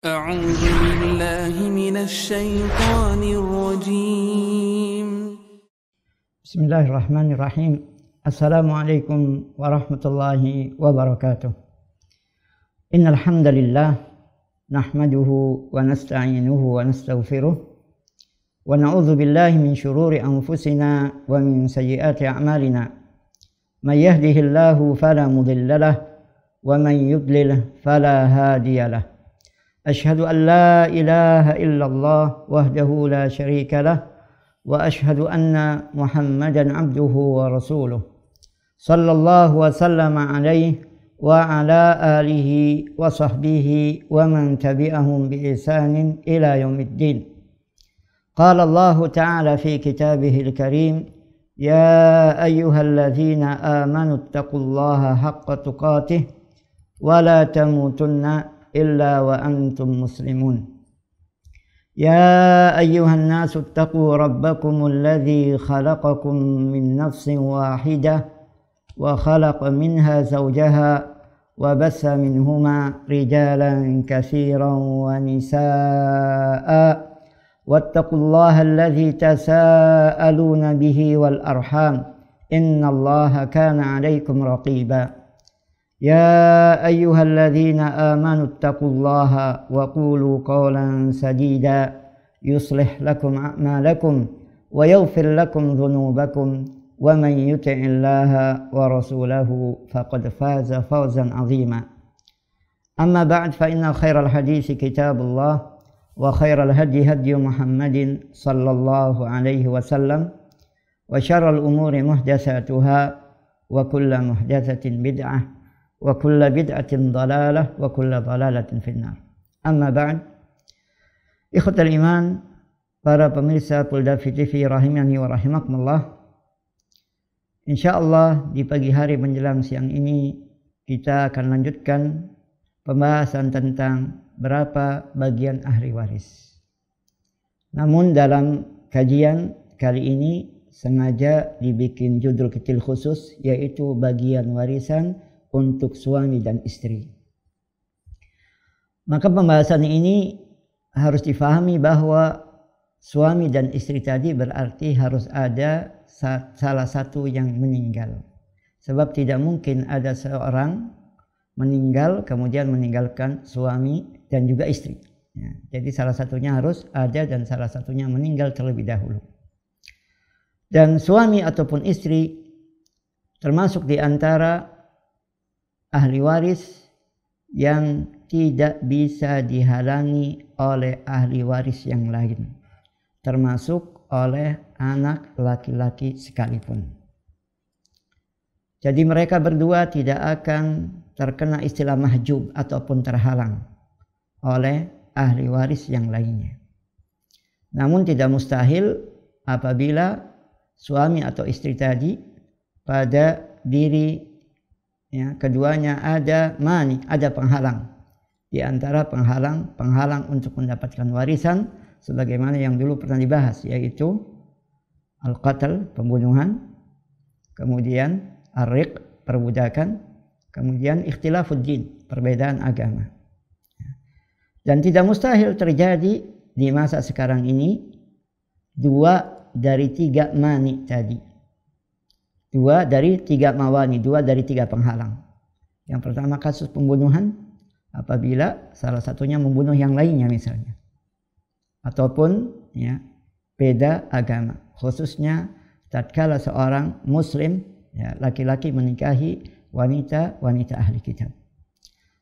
أعوذ بالله من الشيطان الرجيم. بسم الله الرحمن الرحيم. السلام عليكم ورحمة الله وبركاته. إن الحمد لله نحمده ونستعينه ونستغفره ونعوذ بالله من شرور أنفسنا ومن سيئات أعمالنا. من يهده الله فلا مضل له ومن يضلل فلا هادي له. أشهد أن لا إله إلا الله وحده لا شريك له وأشهد أن محمدا عبده ورسوله صلى الله وسلم عليه وعلى آله وصحبه ومن تبعهم بإحسان إلى يوم الدين. قال الله تعالى في كتابه الكريم: يا أيها الذين آمنوا اتقوا الله حق تقاته ولا تموتن إلا وأنتم مسلمون. يا أيها الناس اتقوا ربكم الذي خلقكم من نفس واحدة وخلق منها زوجها وبث منهما رجالا كثيرا ونساء واتقوا الله الذي تساءلون به والأرحام إن الله كان عليكم رقيبا. يا أيها الذين آمنوا اتقوا الله وقولوا قولا سديدا يصلح لكم أعمالكم ويغفر لكم ذنوبكم ومن يطع الله ورسوله فقد فاز فوزا عظيما. أما بعد، فإن خير الحديث كتاب الله وخير الهدي هدي محمد صلى الله عليه وسلم وشر الأمور محدثاتها وكل محدثة بدعة wa kullu bid'atin dhalalah wa kullu dhalalatin finnar. Amma ba'd. Ikhwatal iman, para pemirsa Poldavi TV rahimani wa rahimakumullah. Insyaallah di pagi hari menjelang siang ini kita akan lanjutkan pembahasan tentang berapa bagian ahli waris. Namun dalam kajian kali ini sengaja dibikin judul kecil khusus, yaitu bagian warisan untuk suami dan istri. Maka pembahasan ini harus difahami bahwa suami dan istri tadi berarti harus ada salah satu yang meninggal. Sebab tidak mungkin ada seorang meninggal kemudian meninggalkan suami dan juga istri. Ya, jadi salah satunya harus ada dan salah satunya meninggal terlebih dahulu. Dan suami ataupun istri termasuk di antara ahli waris yang tidak bisa dihalangi oleh ahli waris yang lain, termasuk oleh anak laki-laki sekalipun. Jadi mereka berdua tidak akan terkena istilah mahjub ataupun terhalang oleh ahli waris yang lainnya. Namun tidak mustahil apabila suami atau istri tadi pada diri keduanya ada ada penghalang. Di antara penghalang untuk mendapatkan warisan sebagaimana yang dulu pernah dibahas, yaitu al-qatl, pembunuhan, kemudian ar-riq, perbudakan, kemudian ikhtilafud din, perbedaan agama. Dan tidak mustahil terjadi di masa sekarang ini 2 dari 3 mani tadi. 2 dari 3 mawani, 2 dari 3 penghalang. Yang pertama kasus pembunuhan, apabila salah satunya membunuh yang lainnya misalnya. Ataupun beda agama. Khususnya tatkala seorang muslim, laki-laki menikahi wanita ahli kitab.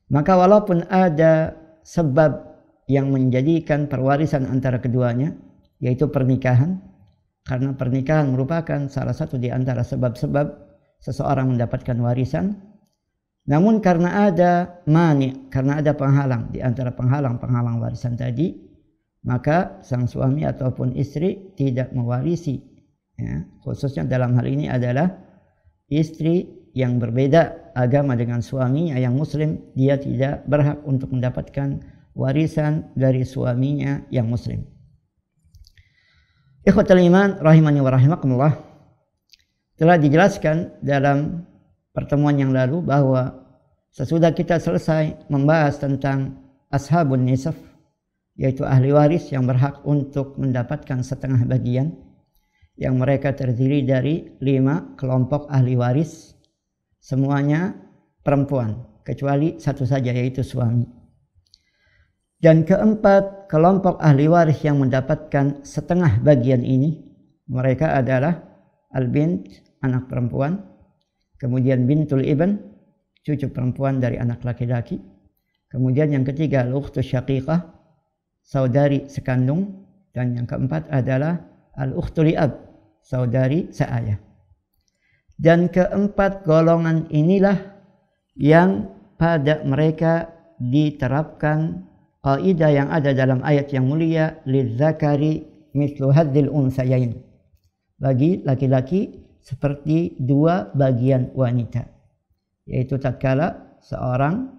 Maka walaupun ada sebab yang menjadikan perwarisan antara keduanya, yaitu pernikahan, karena pernikahan merupakan salah satu di antara sebab-sebab seseorang mendapatkan warisan. Namun karena ada karena ada penghalang di antara penghalang warisan tadi, maka sang suami ataupun istri tidak mewarisi. Khususnya dalam hal ini adalah istri yang berbeda agama dengan suaminya yang muslim, dia tidak berhak untuk mendapatkan warisan dari suaminya yang muslim. Ikhwatul iman rahimani wa rahimakumullah, telah dijelaskan dalam pertemuan yang lalu bahwa sesudah kita selesai membahas tentang ashabun nisaf yaitu ahli waris yang berhak untuk mendapatkan setengah bagian, yang mereka terdiri dari 5 kelompok ahli waris, semuanya perempuan kecuali satu saja, yaitu suami. Dan keempat kelompok ahli waris yang mendapatkan setengah bagian ini, mereka adalah al-bint, anak perempuan, kemudian bintul ibn, cucu perempuan dari anak laki-laki, kemudian yang ketiga al-ukhtu syaqiqah, saudari sekandung, dan yang keempat adalah al-ukhtu li'ab, saudari seayah. Dan keempat golongan inilah yang pada mereka diterapkan kaidah yang ada dalam ayat yang mulia, lidzakari mithlu hadzil unsayain, bagi laki-laki seperti 2 bagian wanita, yaitu tatkala seorang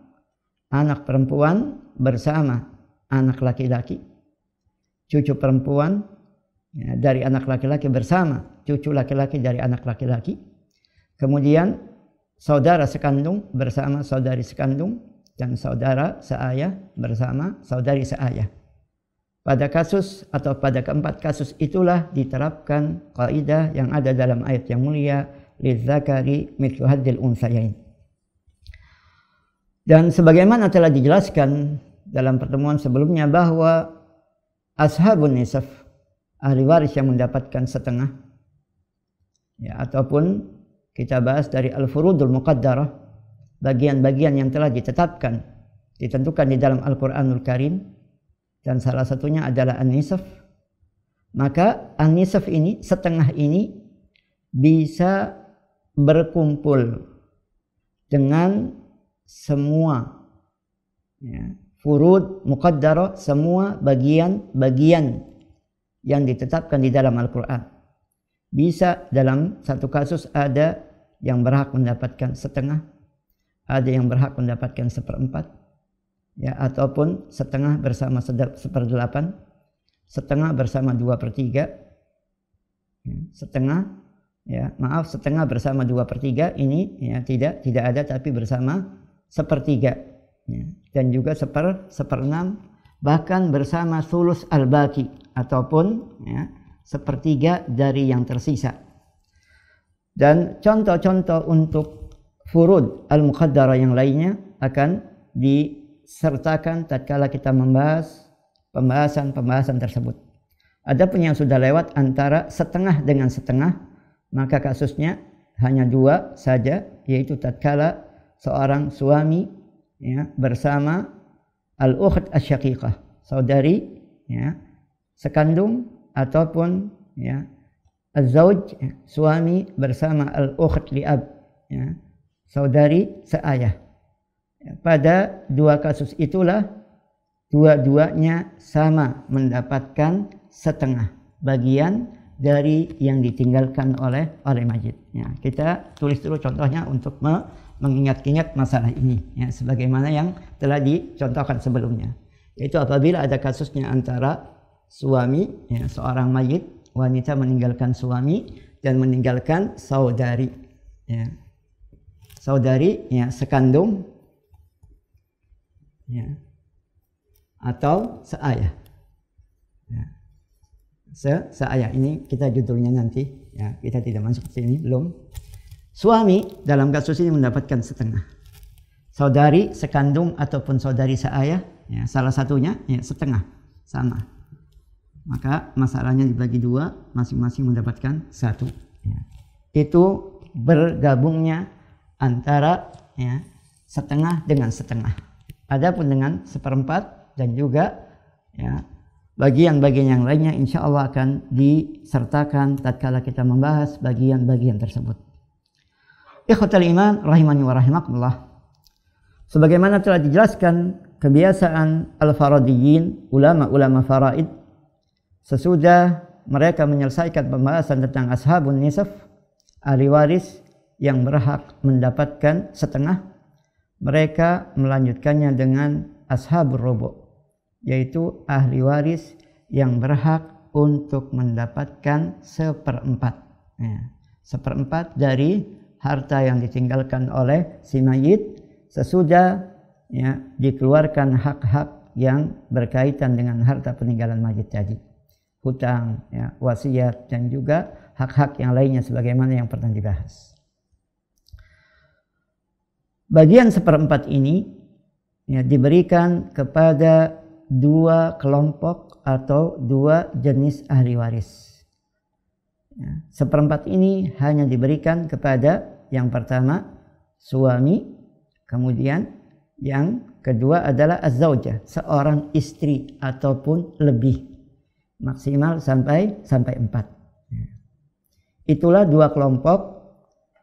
anak perempuan bersama anak laki-laki, cucu perempuan dari anak laki-laki bersama cucu laki-laki dari anak laki-laki, kemudian saudara sekandung bersama saudari sekandung, dan saudara seayah bersama saudari seayah. Pada kasus atau pada keempat kasus itulah diterapkan kaidah yang ada dalam ayat yang mulia, lidzakari mithlu hadzil unsayain. Dan sebagaimana telah dijelaskan dalam pertemuan sebelumnya bahwa ashabun nisaf, ahli waris yang mendapatkan setengah, ya, ataupun kita bahas dari al-furudul muqaddarah, bagian-bagian yang telah ditetapkan, ditentukan di dalam Al-Quranul Karim, dan salah satunya adalah an-nisaf. Maka an-nisaf ini, setengah ini bisa berkumpul dengan semua, ya, furud muqaddarah, semua bagian-bagian yang ditetapkan di dalam Al-Quran. Bisa dalam satu kasus ada yang berhak mendapatkan setengah, ada yang berhak mendapatkan 1/4, ya, ataupun setengah bersama 1/8, setengah bersama 2/3, ya, setengah bersama 2/3 ini, ya, tidak ada, tapi bersama 1/3, ya, dan juga 1/6, bahkan bersama sulus al-baqi, ataupun, ya, 1/3 dari yang tersisa. Dan contoh-contoh untuk furud al-muqaddarah yang lainnya akan disertakan tatkala kita membahas pembahasan tersebut. Adapun yang sudah lewat antara setengah dengan setengah, maka kasusnya hanya 2 saja, yaitu tatkala seorang suami, ya, bersama al-ukht asyaqiqah, saudari, ya, sekandung, ataupun, ya, az-zauj, ya, suami bersama al-ukht li'ab, ya, saudari seayah. Pada 2 kasus itulah dua-duanya sama mendapatkan setengah bagian dari yang ditinggalkan oleh mayit. Ya, kita tulis dulu contohnya untuk mengingat-ingat masalah ini, ya, sebagaimana yang telah dicontohkan sebelumnya. Yaitu apabila ada kasusnya antara suami, ya, seorang mayit wanita meninggalkan suami dan meninggalkan saudari, ya, saudari, ya, sekandung, ya, atau seayah, ya. Seayah ini kita judulnya nanti, ya, kita tidak masuk ke sini belum. Suami dalam kasus ini mendapatkan setengah, saudari sekandung ataupun saudari seayah, ya, salah satunya, ya, setengah sama, maka masalahnya dibagi 2, masing-masing mendapatkan 1, ya. Itu bergabungnya antara, ya, setengah dengan setengah. Adapun dengan 1/4 dan juga, ya, bagian-bagian yang lainnya insya Allah akan disertakan tatkala kita membahas bagian-bagian tersebut. Ikhwatal iman rahimani wa rahimakumullah. Sebagaimana telah dijelaskan kebiasaan al-faradiyyin, ulama-ulama faraid, sesudah mereka menyelesaikan pembahasan tentang ashabun nisaf, ahli waris yang berhak mendapatkan setengah, mereka melanjutkannya dengan ashabur rubu', yaitu ahli waris yang berhak untuk mendapatkan 1/4, ya, 1/4 dari harta yang ditinggalkan oleh si mayit sesudah, ya, dikeluarkan hak-hak yang berkaitan dengan harta peninggalan mayit tadi, hutang, ya, wasiat, dan juga hak-hak yang lainnya sebagaimana yang pernah dibahas. Bagian 1/4 ini ya, diberikan kepada 2 kelompok atau 2 jenis ahli waris. Ya, 1/4 ini hanya diberikan kepada yang pertama suami, kemudian yang kedua adalah az-zaujah, seorang istri ataupun lebih, maksimal sampai 4. Itulah 2 kelompok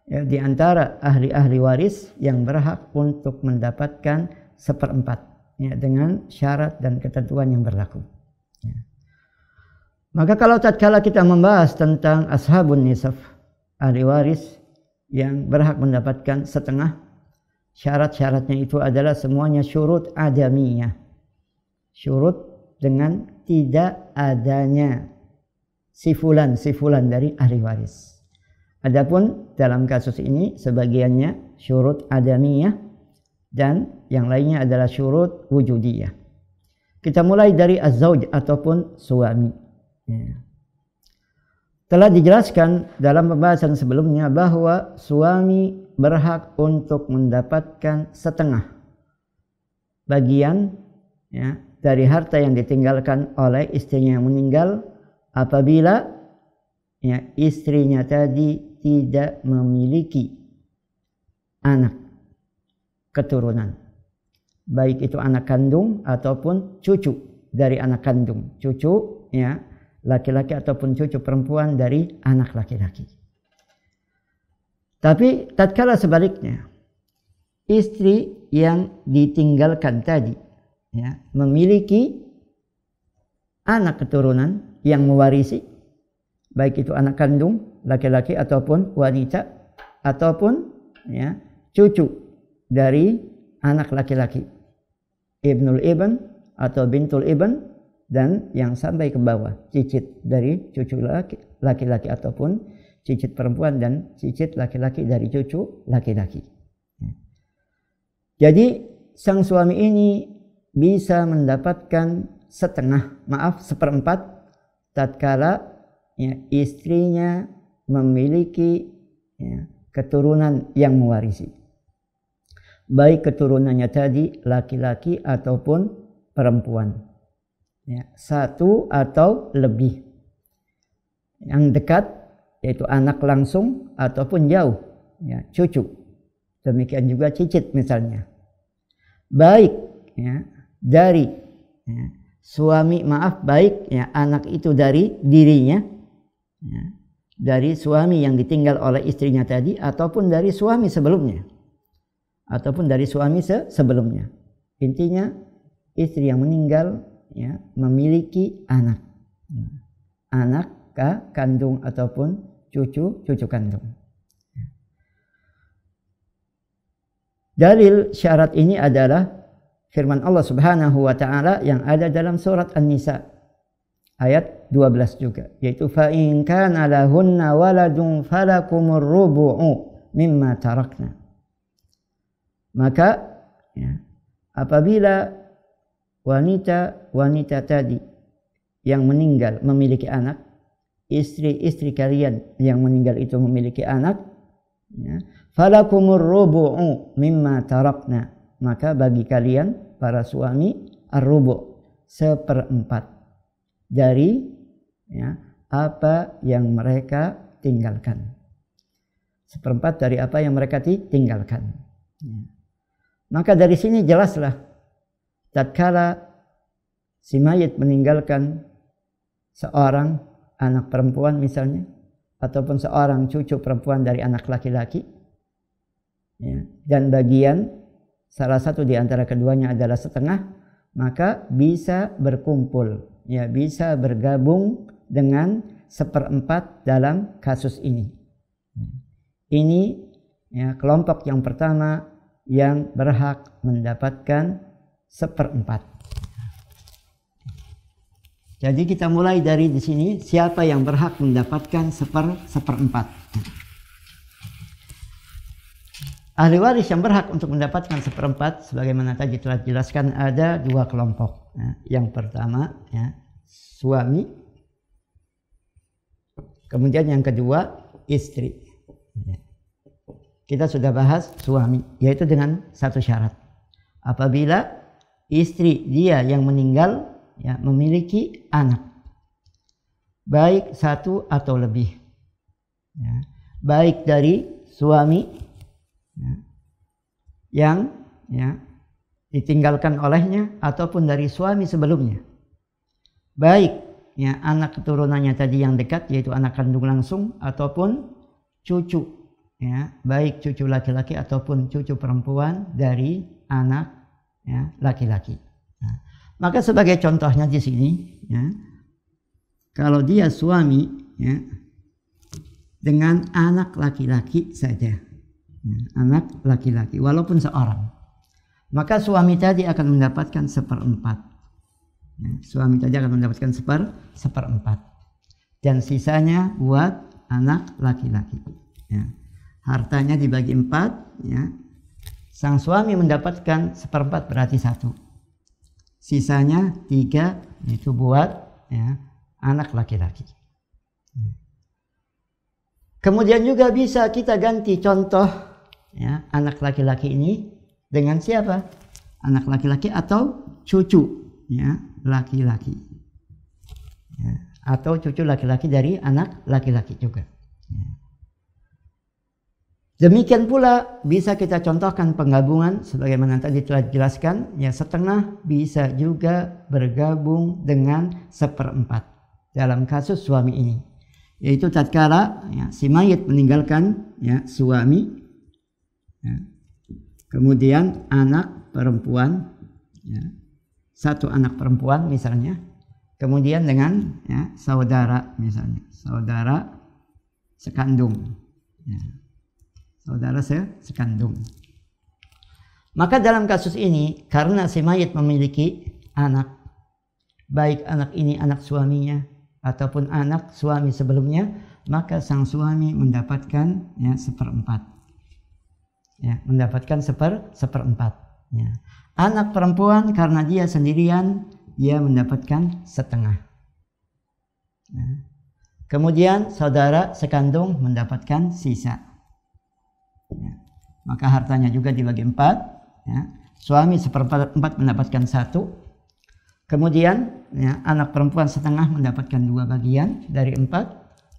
ya, di antara ahli-ahli waris yang berhak untuk mendapatkan 1/4 ya, dengan syarat dan ketentuan yang berlaku. Ya. Maka kalau tatkala kita membahas tentang ashabun nisaf, ahli waris yang berhak mendapatkan setengah, syarat-syaratnya itu adalah semuanya syurut adamiyah, syurut dengan tidak adanya sifulan dari ahli waris. Adapun dalam kasus ini sebagiannya syurut adamiyah dan yang lainnya adalah syurut wujudiyah. Kita mulai dari az-zauj ataupun suami. Ya. Telah dijelaskan dalam pembahasan sebelumnya bahwa suami berhak untuk mendapatkan setengah bagian ya, dari harta yang ditinggalkan oleh istrinya yang meninggal apabila ya, istrinya tadi tidak memiliki anak keturunan, baik itu anak kandung ataupun cucu dari anak kandung, cucu ya laki-laki ataupun cucu perempuan dari anak laki-laki. Tapi tatkala sebaliknya, istri yang ditinggalkan tadi ya, memiliki anak keturunan yang mewarisi, baik itu anak kandung laki-laki ataupun wanita, ataupun ya, cucu dari anak laki-laki, ibnul ibn atau bintul ibn, dan yang sampai ke bawah, cicit dari cucu laki-laki ataupun cicit perempuan dan cicit laki-laki dari cucu laki-laki. Jadi sang suami ini bisa mendapatkan seperempat tatkala ya, istrinya memiliki ya, keturunan yang mewarisi, baik keturunannya tadi laki-laki ataupun perempuan. Ya, 1 atau lebih, yang dekat yaitu anak langsung ataupun jauh ya, cucu, demikian juga cicit misalnya, baik ya, dari ya, suami baik ya, anak itu dari dirinya ya, dari suami yang ditinggal oleh istrinya tadi ataupun dari suami sebelumnya ataupun dari suami sebelumnya. Intinya istri yang meninggal ya, memiliki anak kandung ataupun cucu kandung. Dalil syarat ini adalah firman Allah Subhanahu wa taala yang ada dalam surat An-Nisa ayat 12 juga, yaitu fa in kana lahunna waladun falakumur rubu'u mimma tarakna. Maka ya, apabila wanita tadi yang meninggal memiliki anak, istri kalian yang meninggal itu memiliki anak ya, falakumur rubu'u mimma tarakna, maka bagi kalian para suami ar-rubu', 1/4 dari ya, apa yang mereka tinggalkan, 1/4 dari apa yang mereka tinggalkan ya. Maka dari sini jelaslah tatkala si mayit meninggalkan seorang anak perempuan misalnya, ataupun seorang cucu perempuan dari anak laki-laki ya, dan bagian salah satu di antara keduanya adalah setengah, maka bisa berkumpul ya, bisa bergabung dengan 1/4 dalam kasus ini. Ini ya, kelompok yang pertama yang berhak mendapatkan 1/4. Jadi kita mulai dari di sini, siapa yang berhak mendapatkan 1/4. Ahli waris yang berhak untuk mendapatkan 1/4 sebagaimana tadi telah dijelaskan ada 2 kelompok. Yang pertama suami, kemudian yang kedua istri. Kita sudah bahas suami, yaitu dengan satu syarat. Apabila istri dia yang meninggal memiliki anak, baik 1 atau lebih, baik dari suami yang ditinggalkan olehnya ataupun dari suami sebelumnya, baik anak keturunannya tadi yang dekat yaitu anak kandung langsung ataupun cucu, baik cucu laki-laki ataupun cucu perempuan dari anak laki-laki. Maka sebagai contohnya di sini, kalau dia suami dengan anak laki-laki saja, anak laki-laki walaupun seorang, maka suami tadi akan mendapatkan 1/4. Suami tadi akan mendapatkan 1/4 dan sisanya buat anak laki-laki. Hartanya dibagi 4, sang suami mendapatkan 1/4 berarti 1, sisanya 3 itu buat anak laki-laki. Kemudian juga bisa kita ganti contoh anak laki-laki ini dengan siapa? Anak laki-laki atau cucu laki-laki, atau cucu laki-laki dari anak laki-laki juga. Demikian pula bisa kita contohkan penggabungan sebagaimana tadi telah dijelaskan, setengah bisa juga bergabung dengan 1/4 dalam kasus suami ini, yaitu tatkala si mayit meninggalkan suami, kemudian anak perempuan, 1 anak perempuan misalnya, kemudian dengan saudara, misalnya saudara sekandung, saudara sekandung. Maka dalam kasus ini karena si mayit memiliki anak, baik anak ini anak suaminya ataupun anak suami sebelumnya, maka sang suami mendapatkan 1/4, mendapatkan 1/4. Anak perempuan karena dia sendirian, dia mendapatkan 1/2. Kemudian saudara sekandung mendapatkan sisa. Maka hartanya juga dibagi 4. Suami 1/4 mendapatkan 1. Kemudian anak perempuan 1/2 mendapatkan 2 bagian dari 4,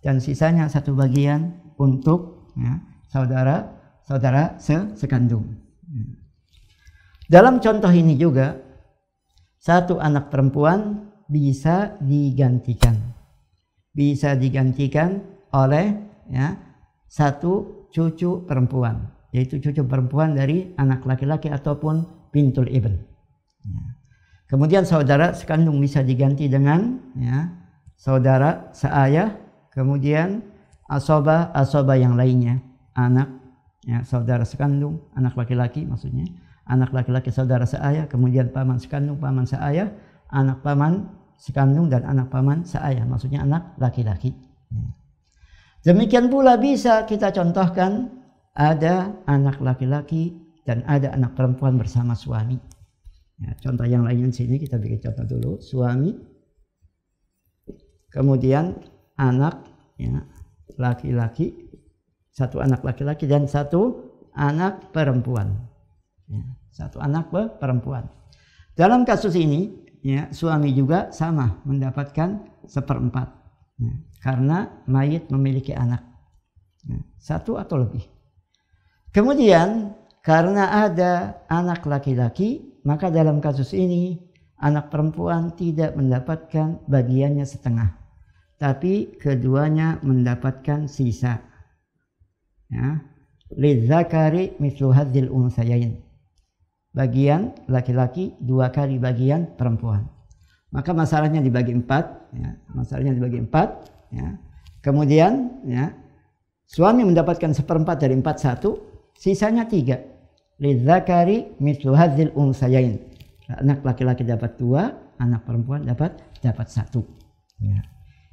dan sisanya 1 bagian untuk saudara sekandung. Dalam contoh ini juga 1 anak perempuan bisa digantikan oleh 1 cucu perempuan, yaitu cucu perempuan dari anak laki-laki ataupun bintul ibn. Kemudian saudara sekandung bisa diganti dengan saudara seayah, kemudian asobah yang lainnya, anak saudara sekandung, anak laki-laki maksudnya, anak laki-laki saudara seayah, kemudian paman sekandung, paman seayah, anak paman sekandung dan anak paman seayah, maksudnya anak laki-laki. Demikian pula bisa kita contohkan ada anak laki-laki dan ada anak perempuan bersama suami. Contoh yang lain di sini kita bikin contoh dulu, suami, kemudian anak laki-laki, 1 anak laki-laki dan 1 anak perempuan. 1 anak perempuan. Dalam kasus ini suami juga sama mendapatkan 1/4 karena mayit memiliki anak 1 atau lebih. Kemudian karena ada anak laki-laki, maka dalam kasus ini anak perempuan tidak mendapatkan bagiannya 1/2, tapi keduanya mendapatkan sisa. Lidzakari mithlu hadzil unsayain. Bagian laki-laki 2 kali bagian perempuan. Maka masalahnya dibagi 4, masalahnya dibagi 4, Kemudian suami mendapatkan 1/4 dari 4/1, sisanya 3. Lidzakari mithlu hadzil unsayain. Anak laki-laki dapat 2, anak perempuan dapat 1.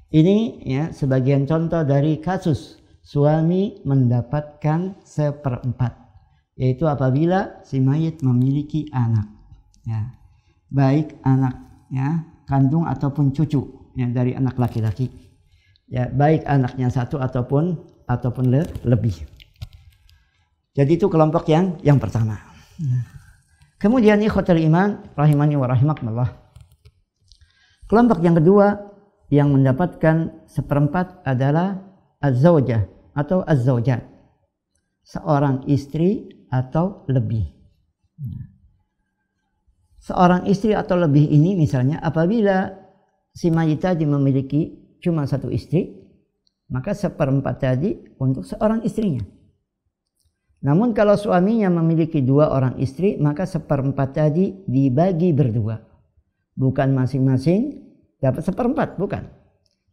Ini sebagian contoh dari kasus suami mendapatkan 1/4, yaitu apabila si mayit memiliki anak, ya, baik anak ya kandung ataupun cucu ya, dari anak laki-laki, ya, baik anaknya satu ataupun lebih. Jadi itu kelompok yang pertama. Kemudian ikhwatul iman rahimani wa rahimakumullah, kelompok yang kedua yang mendapatkan seperempat adalah az-zawjah atau az-zawjat, seorang istri atau lebih. Seorang istri atau lebih ini misalnya apabila si mayit tadi memiliki cuma satu istri, maka seperempat tadi untuk seorang istrinya. Namun kalau suaminya memiliki 2 orang istri, maka seperempat tadi dibagi berdua. Bukan masing-masing dapat seperempat, bukan.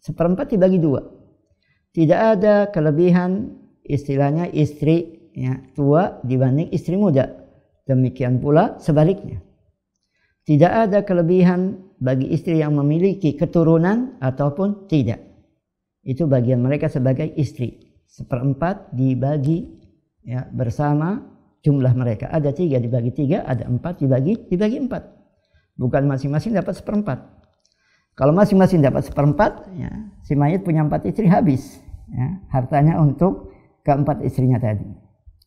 Seperempat dibagi 2. Tidak ada kelebihan istilahnya istri ya, tua dibanding istri muda. Demikian pula sebaliknya. Tidak ada kelebihan bagi istri yang memiliki keturunan ataupun tidak. Itu bagian mereka sebagai istri. Seperempat dibagi ya, bersama jumlah mereka. Ada 3 dibagi 3, ada 4 dibagi 4. Bukan masing-masing dapat seperempat. Kalau masing-masing dapat seperempat, ya, si mayit punya 4 istri habis ya, hartanya untuk keempat istrinya tadi.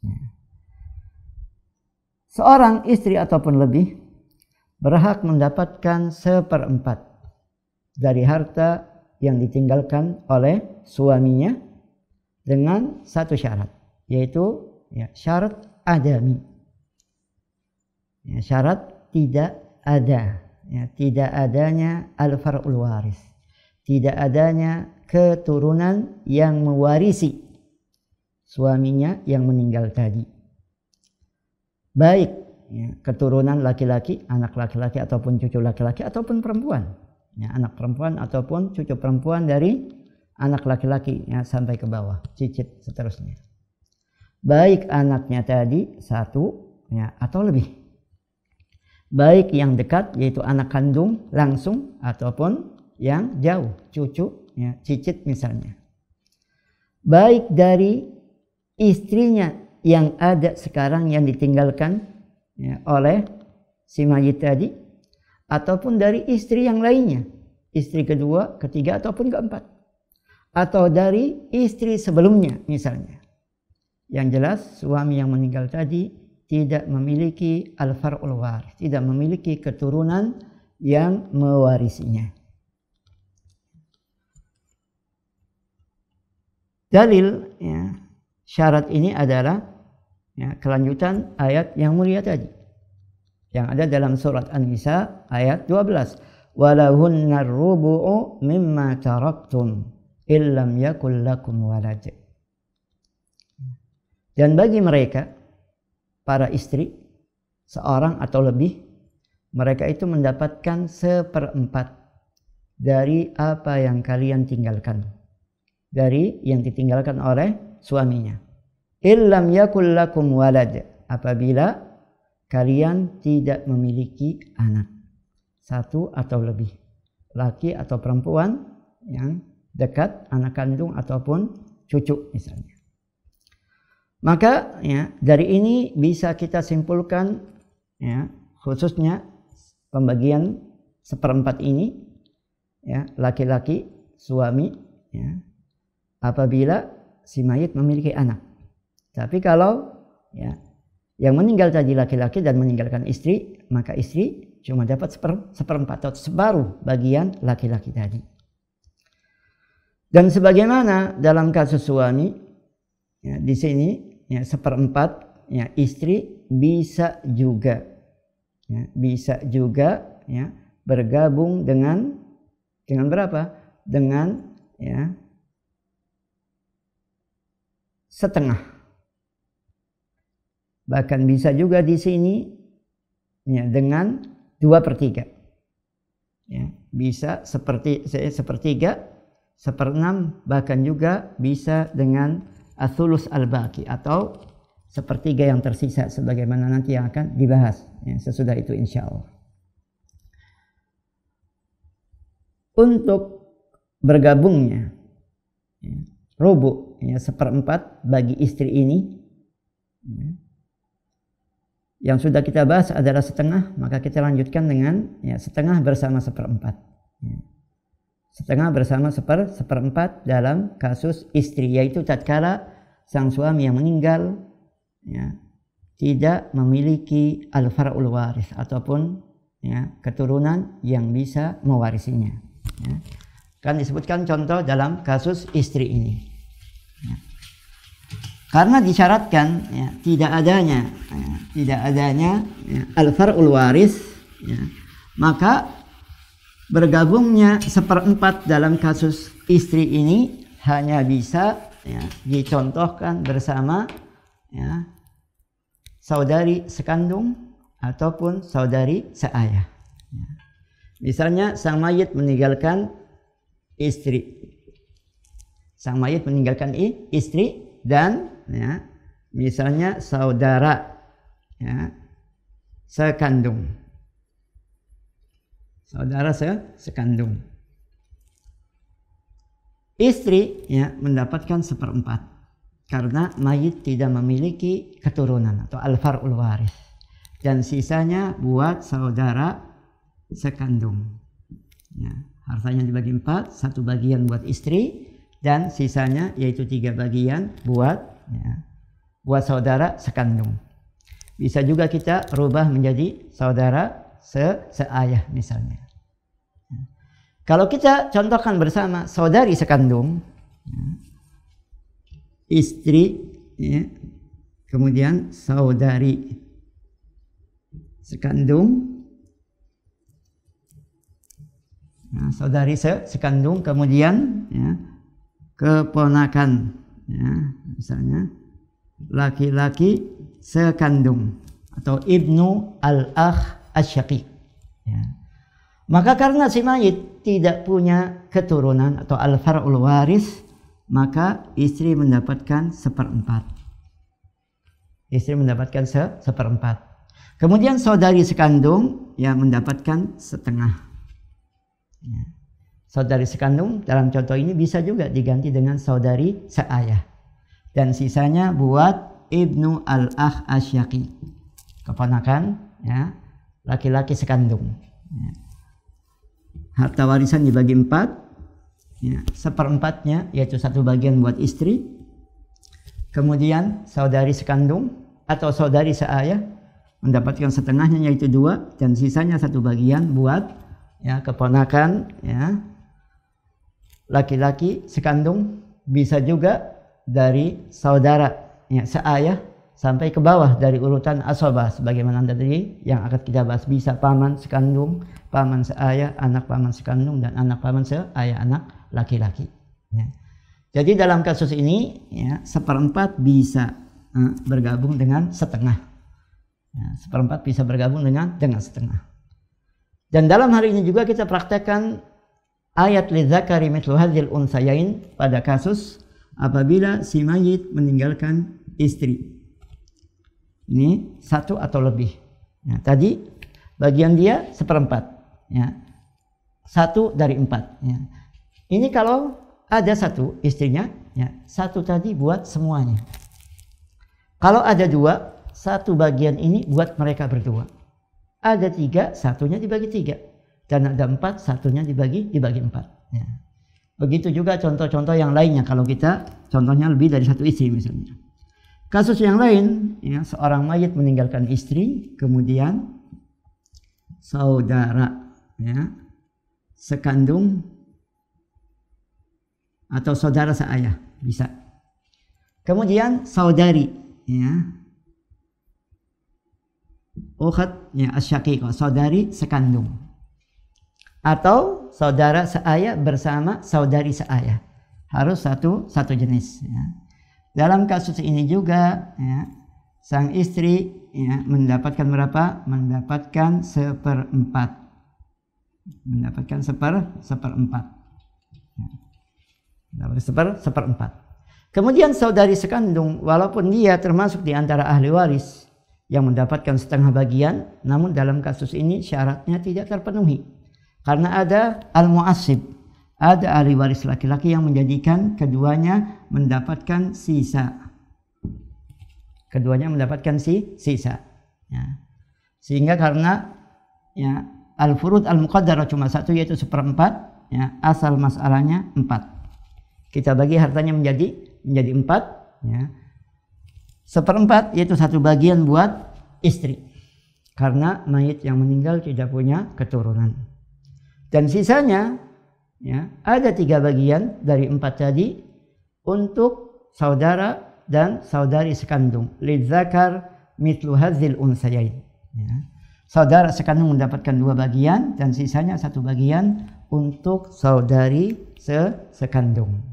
Ya. Seorang istri ataupun lebih berhak mendapatkan seperempat dari harta yang ditinggalkan oleh suaminya dengan satu syarat, yaitu ya, syarat adami, ya, syarat tidak ada, ya, tidak adanya al-far'ul waris, tidak adanya keturunan yang mewarisi suaminya yang meninggal tadi, baik ya, keturunan laki-laki, anak laki-laki ataupun cucu laki-laki ataupun perempuan, ya, anak perempuan ataupun cucu perempuan dari anak laki-laki ya, sampai ke bawah, cicit seterusnya. Baik anaknya tadi satu ya, atau lebih, baik yang dekat yaitu anak kandung langsung ataupun yang jauh, cucu ya, cicit misalnya, baik dari istrinya yang ada sekarang yang ditinggalkan ya, oleh si mayit tadi, ataupun dari istri yang lainnya, istri kedua, ketiga ataupun keempat, atau dari istri sebelumnya misalnya. Yang jelas suami yang meninggal tadi tidak memiliki al-far'ul waris, tidak memiliki keturunan yang mewarisinya. Dalil ya, syarat ini adalah ya, kelanjutan ayat yang mulia tadi yang ada dalam surat An-Nisa ayat 12. Walahunna rubu'u mimma taraktum illam yakul lakum walad. Dan bagi mereka para istri seorang atau lebih, mereka itu mendapatkan seperempat dari apa yang kalian tinggalkan, dari yang ditinggalkan oleh suaminya. Illam yakul lakum walad, apabila kalian tidak memiliki anak, satu atau lebih, laki atau perempuan yang dekat, anak kandung ataupun cucu misalnya. Maka ya, dari ini bisa kita simpulkan ya, khususnya pembagian seperempat ini ya, laki-laki suami ya, apabila si mayit memiliki anak. Tapi kalau ya, yang meninggal tadi laki-laki dan meninggalkan istri, maka istri cuma dapat seperempat atau separuh bagian laki-laki tadi. Dan sebagaimana dalam kasus suami ya, di sini ya, seperempat ya, istri bisa juga ya, bergabung dengan berapa? Dengan ya, setengah. Bahkan bisa juga di sini ya, dengan 2/3. Ya, bisa sepertiga, 1/6, bahkan juga bisa dengan athulus al-baqi atau sepertiga yang tersisa, sebagaimana nanti yang akan dibahas ya, sesudah itu insya Allah. Untuk bergabungnya rubu ya, seperempat bagi istri ini ya, Yang sudah kita bahas adalah setengah, maka kita lanjutkan dengan ya, setengah bersama seperempat. Ya. Setengah bersama seperempat dalam kasus istri, yaitu tatkala sang suami yang meninggal ya, tidak memiliki al-far'ul waris ataupun ya, keturunan yang bisa mewarisinya. Ya. Kan disebutkan contoh dalam kasus istri ini. Ya. Karena disyaratkan ya, tidak adanya ya, al-far'ul waris, ya, maka bergabungnya seperempat dalam kasus istri ini hanya bisa ya, dicontohkan bersama ya, saudari sekandung ataupun saudari seayah. Ya. Misalnya sang mayit meninggalkan istri, dan ya, misalnya saudara ya, sekandung, sekandung. Istri ya, mendapatkan seperempat karena mayit tidak memiliki keturunan atau al-far'ul waris, dan sisanya buat saudara sekandung. Ya, hartanya dibagi 4, 1 bagian buat istri dan sisanya yaitu 3 bagian buat ya, buat saudara sekandung. Bisa juga kita rubah menjadi saudara seayah misalnya. Ya. Kalau kita contohkan bersama saudari sekandung, ya, istri ya, kemudian saudari sekandung, ya, saudari sekandung, kemudian ya, keponakan ya, misalnya laki-laki sekandung atau ibnu al-akh asy-syaqiq ya. Maka karena si mayit tidak punya keturunan atau al-far'ul waris, maka istri mendapatkan seperempat. Kemudian saudari sekandung yang mendapatkan setengah ya. Saudari sekandung dalam contoh ini bisa juga diganti dengan saudari seayah, dan sisanya buat ibnu al-akh asy-syaqiq, keponakan ya, laki-laki sekandung ya. Harta warisan dibagi 4 ya, seperempatnya yaitu 1 bagian buat istri, kemudian saudari sekandung atau saudari seayah mendapatkan setengahnya yaitu 2, dan sisanya 1 bagian buat ya, keponakan ya, laki-laki sekandung. Bisa juga dari saudara ya, seayah sampai ke bawah dari urutan asobah sebagaimana tadi yang akan kita bahas. Bisa paman sekandung, paman seayah, anak paman sekandung, dan anak paman seayah anak laki-laki ya. Jadi dalam kasus ini ya, seperempat bisa bergabung dengan setengah ya, seperempat bisa bergabung dengan setengah. Dan dalam hari ini juga kita praktekkan ayat lidzakari mithlu hadzal unsayain pada kasus apabila si mayit meninggalkan istri. Ini 1 atau lebih. Ya, tadi bagian dia seperempat. Ya, 1 dari 4. Ya. Ini kalau ada 1 istrinya, ya, 1 tadi buat semuanya. Kalau ada 2, 1 bagian ini buat mereka berdua. Ada 3, 1-nya dibagi 3. Dan ada 4, 1-nya dibagi 4 ya. Begitu juga contoh-contoh yang lainnya. Kalau kita contohnya lebih dari 1 istri misalnya. Kasus yang lain ya, seorang mayit meninggalkan istri, kemudian saudara ya, sekandung atau saudara seayah bisa. Kemudian saudari ya, ukhat ya, asy-syaqiqah, saudari sekandung, atau saudara seayah bersama saudari seayah, harus satu jenis ya. Dalam kasus ini juga ya, sang istri ya, mendapatkan berapa? Mendapatkan seperempat ya. Seperempat. Kemudian saudari sekandung, walaupun dia termasuk di antara ahli waris yang mendapatkan setengah bagian, namun dalam kasus ini syaratnya tidak terpenuhi. Karena ada al-mu'assib, ada ahli waris laki-laki yang menjadikan keduanya mendapatkan sisa. Sisa. Ya. Sehingga karena ya al-furud al-muqaddarah cuma satu, yaitu 1/4, ya, asal masalahnya 4. Kita bagi hartanya menjadi 4, ya. 1/4 yaitu 1 bagian buat istri, karena mayit yang meninggal tidak punya keturunan. Dan sisanya, ya, ada 3 bagian dari 4 tadi untuk saudara dan saudari sekandung. Lidzakar mithlu hadzil unsayain. Ya. Saudara sekandung mendapatkan 2 bagian dan sisanya 1 bagian untuk saudari sekandung.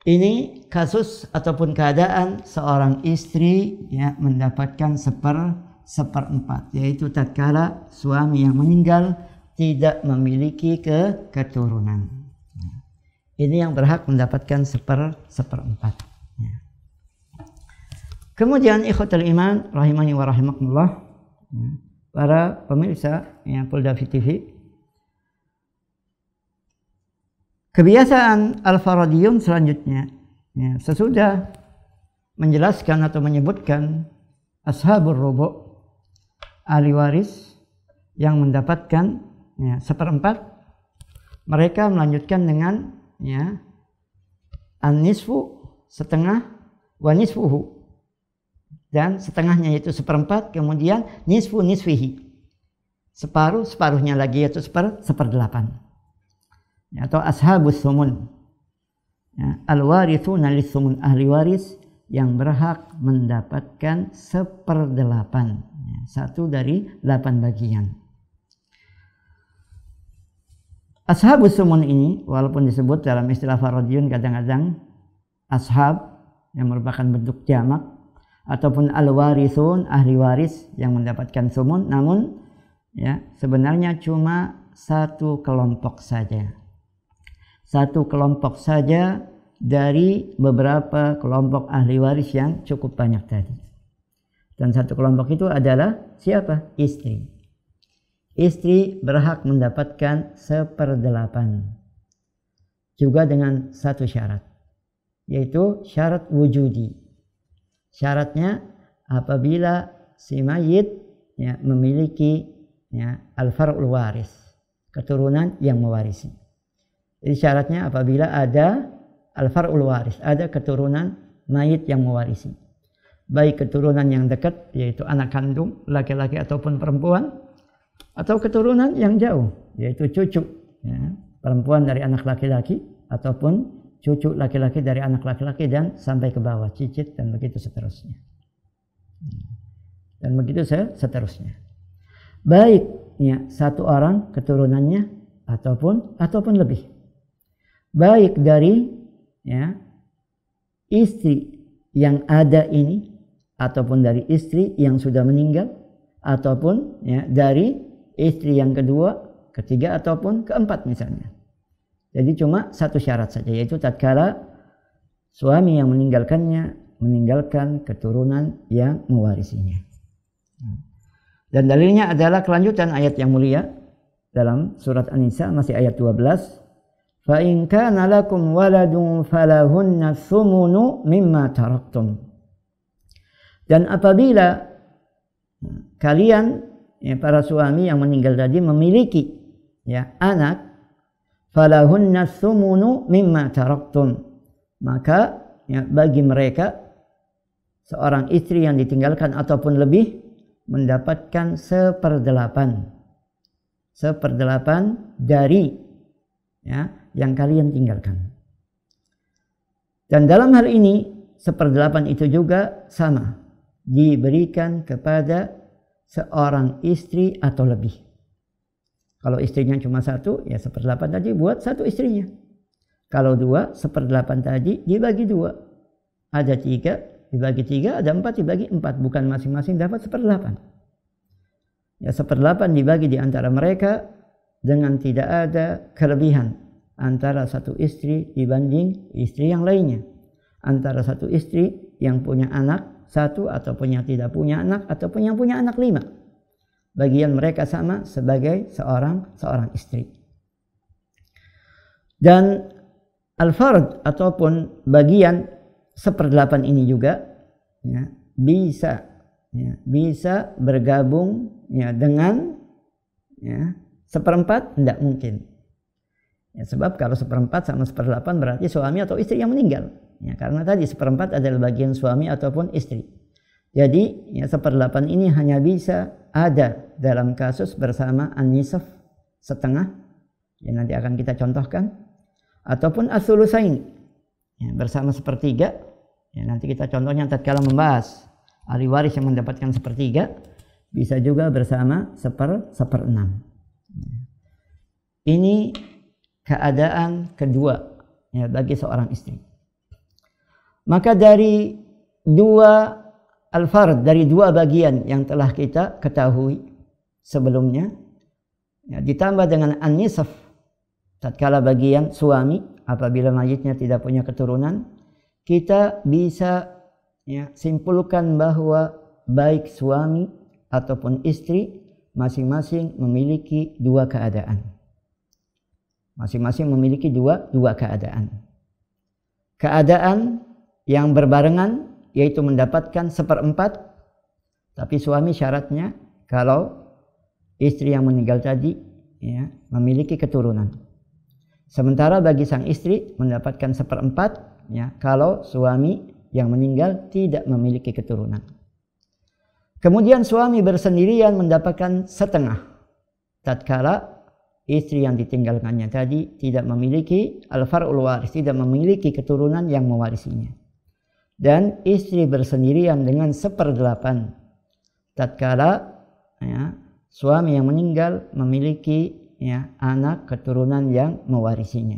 Ini kasus ataupun keadaan seorang istri, ya, mendapatkan 1/4, yaitu tatkala suami yang meninggal tidak memiliki keturunan. Ini yang berhak mendapatkan 1/4. Ya. Kemudian ikhwatul iman rahimani wa rahimakumullah, ya, para pemirsa yang Polda TV, kebiasaan Al-Faradiyun selanjutnya, ya, sesudah menjelaskan atau menyebutkan ashabur rubu', ahli waris yang mendapatkan, ya, 1/4, mereka melanjutkan dengan, ya, an-nisfu, setengah, wa nisfuhu, dan setengahnya yaitu 1/4, kemudian nisfu nisfihi, separuhnya lagi yaitu 1/8. Ya, atau ashabus sumun, ya, al-warithuna lis-sumun, ahli waris yang berhak mendapatkan 1/8, ya, 1 dari 8 bagian. Ashabus sumun ini walaupun disebut dalam istilah Faradiyun kadang-kadang ashab yang merupakan bentuk jamak, ataupun al-warithun, ahli waris yang mendapatkan sumun, namun, ya, sebenarnya cuma 1 kelompok saja. 1 kelompok saja dari beberapa kelompok ahli waris yang cukup banyak tadi. Dan 1 kelompok itu adalah siapa? Istri. Istri berhak mendapatkan 1/8. Juga dengan 1 syarat, yaitu syarat wujudi. Syaratnya apabila si mayit, ya, memiliki, ya, al-far'ul waris, keturunan yang mewarisi. Jadi syaratnya apabila ada al-far'ul waris, ada keturunan mayit yang mewarisi. Baik keturunan yang dekat, yaitu anak kandung, laki-laki ataupun perempuan, atau keturunan yang jauh, yaitu cucu, ya, perempuan dari anak laki-laki, ataupun cucu laki-laki dari anak laki-laki, dan sampai ke bawah, cicit, dan begitu seterusnya. Dan begitu seterusnya. Baik, ya, 1 orang keturunannya, ataupun lebih. Baik dari, ya, istri yang ada ini, ataupun dari istri yang sudah meninggal, ataupun, ya, dari istri yang kedua, ketiga, ataupun keempat misalnya. Jadi cuma 1 syarat saja, yaitu tatkala suami yang meninggalkan keturunan yang mewarisinya. Dan dalilnya adalah kelanjutan ayat yang mulia dalam surat An-Nisa, masih ayat 12. Fa in kana lakum waladun falahunna tsumunu mimma taraktum. Dan apabila kalian, ya, para suami yang meninggal tadi memiliki, ya, anak, falahunna tsumunu mimma taraktum, maka, ya, bagi mereka seorang istri yang ditinggalkan ataupun lebih mendapatkan 1/8 dari, ya, yang kalian tinggalkan. Dan dalam hal ini 1/8 itu juga sama diberikan kepada seorang istri atau lebih. Kalau istrinya cuma 1, ya 1/8 tadi buat 1 istrinya. Kalau 2, 1/8 tadi dibagi 2. Ada 3, dibagi 3, ada 4, dibagi 4. Bukan masing-masing dapat 1/8. Ya, 1/8 dibagi di antara mereka dengan tidak ada kelebihan antara 1 istri dibanding istri yang lainnya. Antara 1 istri yang punya anak 1 ataupun yang tidak punya anak, ataupun yang punya anak 5. Bagian mereka sama sebagai seorang istri. Dan al-fard ataupun bagian 1/8 ini juga, ya, bisa ya, bisa bergabung ya dengan ya, seperempat, tidak mungkin. Ya, sebab kalau seperempat sama seperdelapan berarti suami atau istri yang meninggal. Ya, karena tadi seperempat adalah bagian suami ataupun istri. Jadi ya, seperdelapan ini hanya bisa ada dalam kasus bersama an-nisf setengah, yang nanti akan kita contohkan, ataupun as-sulusain ya, bersama sepertiga. Ya, nanti kita contohnya tatkala membahas ahli waris yang mendapatkan sepertiga, bisa juga bersama seperenam. Ini keadaan kedua ya, bagi seorang istri. Maka dari dua al-fard, dari dua bagian yang telah kita ketahui sebelumnya, ya, ditambah dengan an-nisf tatkala bagian suami apabila mayitnya tidak punya keturunan, kita bisa ya, simpulkan bahwa baik suami ataupun istri masing-masing memiliki dua keadaan. Masing-masing memiliki dua keadaan. Keadaan yang berbarengan yaitu mendapatkan seperempat, tapi suami syaratnya kalau istri yang meninggal tadi ya, memiliki keturunan. Sementara bagi sang istri mendapatkan seperempat ya, kalau suami yang meninggal tidak memiliki keturunan. Kemudian suami bersendirian mendapatkan setengah tatkala istri yang ditinggalkannya tadi tidak memiliki al-far'ul waris, tidak memiliki keturunan yang mewarisinya. Dan istri bersendirian dengan seperdelapan tatkala ya, suami yang meninggal memiliki ya, anak keturunan yang mewarisinya.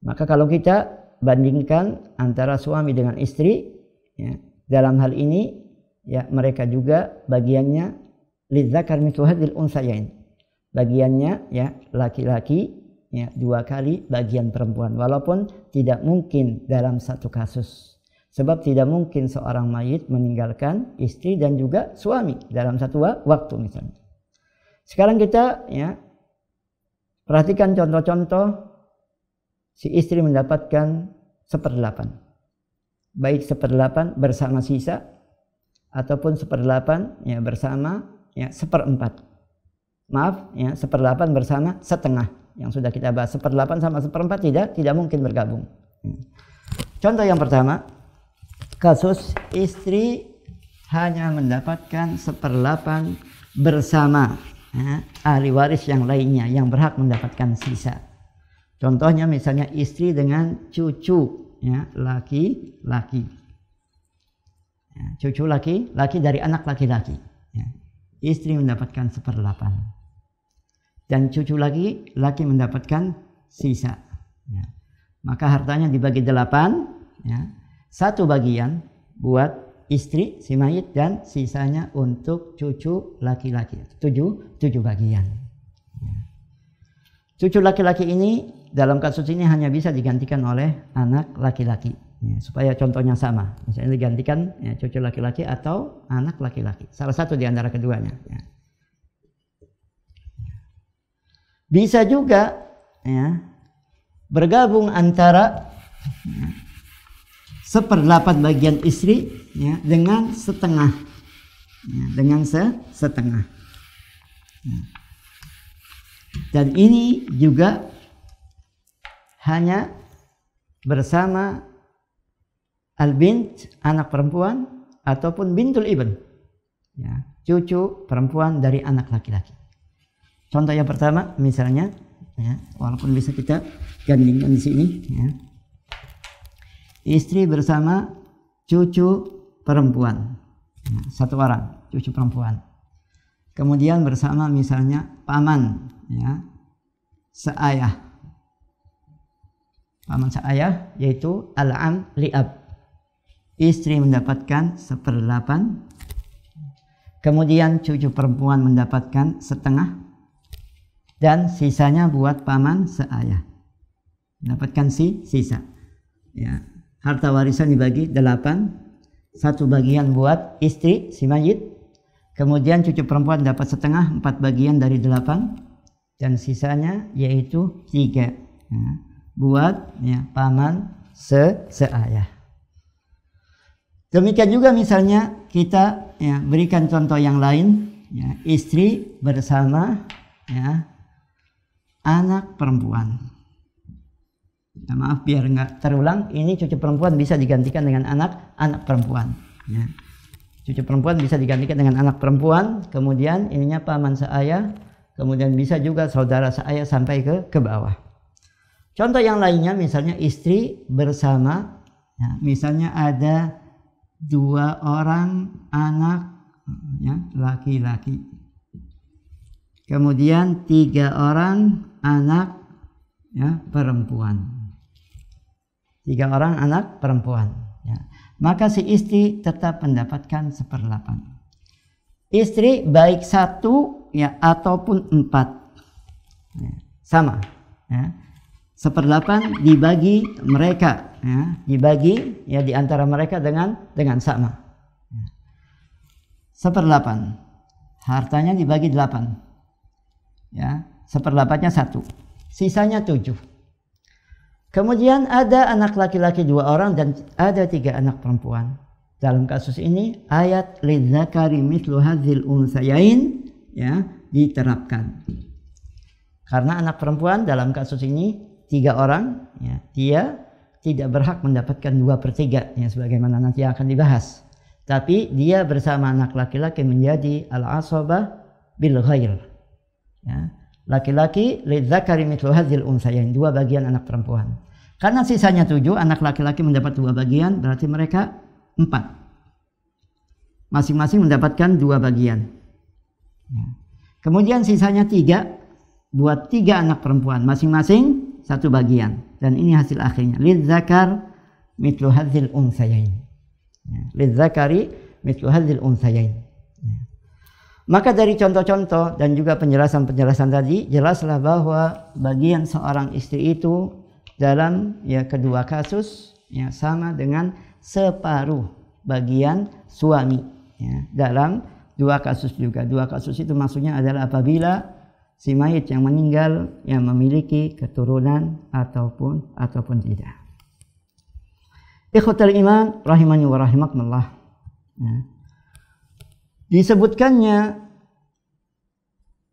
Maka kalau kita bandingkan antara suami dengan istri ya, dalam hal ini ya, mereka juga bagiannya lidzakar mithlu hadzal unsayain, bagiannya ya laki-laki ya, 2 kali bagian perempuan, walaupun tidak mungkin dalam satu kasus. Sebab tidak mungkin seorang mayit meninggalkan istri dan juga suami dalam satu waktu misalnya. Sekarang kita ya perhatikan contoh-contoh si istri mendapatkan seperdelapan. Baik seperdelapan bersama sisa ataupun seperdelapan ya bersama ya seperempat. Maaf ya, seperdelapan bersama setengah yang sudah kita bahas. Seperdelapan sama seperempat tidak mungkin bergabung. Contoh yang pertama, kasus istri hanya mendapatkan seperdelapan bersama ya, ahli waris yang lainnya yang berhak mendapatkan sisa. Contohnya misalnya istri dengan cucu ya, laki-laki. Ya, cucu laki-laki dari anak laki-laki. Ya. Istri mendapatkan seperdelapan. Dan cucu laki-laki mendapatkan sisa. Ya. Maka hartanya dibagi 8. Ya. 1 bagian buat istri si mayit dan sisanya untuk cucu laki-laki. 7 bagian. Cucu laki-laki ini dalam kasus ini hanya bisa digantikan oleh anak laki-laki ya, supaya contohnya sama. Misalnya digantikan ya, cucu laki-laki atau anak laki-laki. Salah satu di antara keduanya. Ya. Bisa juga ya, bergabung antara ya, seperdelapan bagian istri ya, dengan setengah ya, dengan setengah ya. Dan ini juga hanya bersama al-bint anak perempuan ataupun bintul ibn ya, cucu perempuan dari anak laki-laki. Contoh yang pertama misalnya ya, walaupun bisa kita gandingkan di sini ya. Istri bersama cucu perempuan, 1 orang, cucu perempuan. Kemudian bersama misalnya paman, ya, seayah. Paman seayah yaitu al-am li'ab. Istri mendapatkan 1/8. Kemudian cucu perempuan mendapatkan setengah. Dan sisanya buat paman seayah. Mendapatkan sisa. Ya. Harta warisan dibagi 8, 1 bagian buat istri si mayit, kemudian cucu perempuan dapat setengah, 4 bagian dari 8, dan sisanya yaitu 3 ya, buat ya, paman seayah. Demikian juga misalnya kita ya, berikan contoh yang lain, ya, istri bersama ya, anak perempuan. Ya, maaf biar nggak terulang, ini cucu perempuan bisa digantikan dengan anak perempuan. Ya. Cucu perempuan bisa digantikan dengan anak perempuan, kemudian ininya paman saya, kemudian bisa juga saudara saya sampai ke bawah. Contoh yang lainnya misalnya istri bersama, ya, misalnya ada 2 orang anak ya, laki-laki, kemudian 3 orang anak ya, perempuan. 3 orang anak perempuan ya. Maka si istri tetap mendapatkan 1/8. Istri baik 1 ya ataupun 4 ya, sama ya. 1/8 dibagi mereka ya, dibagi ya di antara mereka dengan sama. 1/8 hartanya dibagi 8 ya, 1/8-nya 1, sisanya 7. Kemudian ada anak laki-laki 2 orang dan ada 3 anak perempuan. Dalam kasus ini ayat lidzakari mithlu hadzil unsayain ya diterapkan. Karena anak perempuan dalam kasus ini 3 orang ya, dia tidak berhak mendapatkan 2/3 ya, sebagaimana nanti akan dibahas. Tapi dia bersama anak laki-laki menjadi al-asabah bil ghair. Ya. Laki-laki lidzakari mithlu hadzil unsayain, 2 bagian anak perempuan. Karena sisanya 7, anak laki-laki mendapat 2 bagian, berarti mereka 4. Masing-masing mendapatkan 2 bagian. Ya. Kemudian sisanya 3 buat 3 anak perempuan, masing-masing 1 bagian. Dan ini hasil akhirnya. Lidzakar mithlu hadzil unsayain. Ya. Lidzakari mithlu hadzil unsayain. Ya. Maka dari contoh-contoh dan juga penjelasan-penjelasan tadi, jelaslah bahwa bagian seorang istri itu dalam ya kedua kasus ya sama dengan separuh bagian suami ya, dalam 2 kasus juga. 2 kasus itu maksudnya adalah apabila si mayit yang meninggal yang memiliki keturunan ataupun tidak. Ikhwatal iman rahimani wa rahimakumullah. Ya. Disebutkannya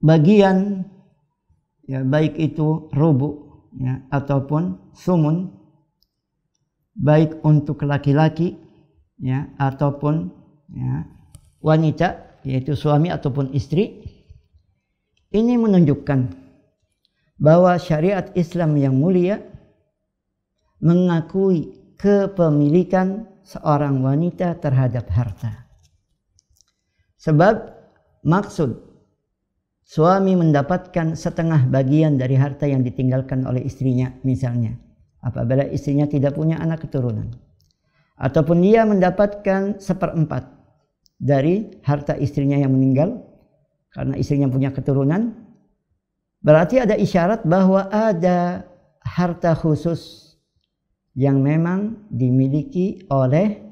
bagian ya baik itu rubu ya ataupun sumun, baik untuk laki-laki ya ataupun ya wanita, yaitu suami ataupun istri. Ini menunjukkan bahwa syariat Islam yang mulia mengakui kepemilikan seorang wanita terhadap harta. Sebab maksud suami mendapatkan setengah bagian dari harta yang ditinggalkan oleh istrinya, misalnya apabila istrinya tidak punya anak keturunan, ataupun dia mendapatkan 1/4 dari harta istrinya yang meninggal karena istrinya punya keturunan, berarti ada isyarat bahwa ada harta khusus yang memang dimiliki oleh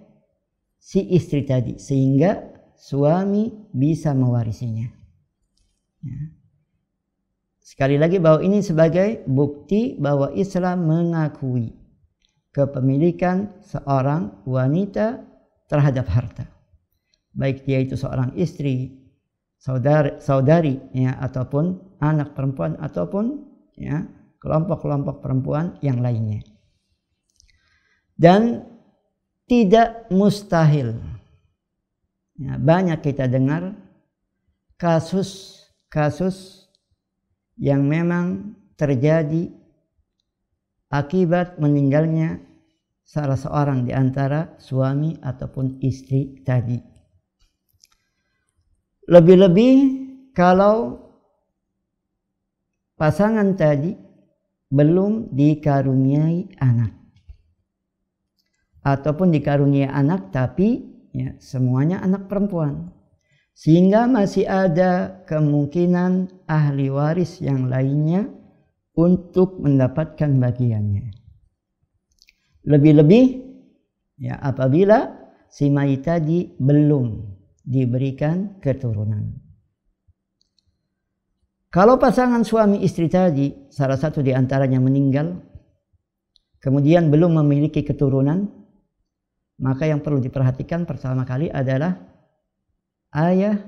si istri tadi, sehingga suami bisa mewarisinya. Ya. Sekali lagi bahwa ini sebagai bukti bahwa Islam mengakui kepemilikan seorang wanita terhadap harta, baik dia itu seorang istri, saudari ya, ataupun anak perempuan ataupun ya kelompok-kelompok perempuan yang lainnya. Dan tidak mustahil ya, banyak kita dengar kasus-kasus yang memang terjadi akibat meninggalnya salah seorang di antara suami ataupun istri tadi. Lebih-lebih kalau pasangan tadi belum dikaruniai anak, ataupun dikaruniai anak tapi ya, semuanya anak perempuan, sehingga masih ada kemungkinan ahli waris yang lainnya untuk mendapatkan bagiannya. Lebih-lebih ya apabila si mayit tadi belum diberikan keturunan. Kalau pasangan suami istri tadi salah satu di antaranya meninggal, kemudian belum memiliki keturunan, maka yang perlu diperhatikan pertama kali adalah ayah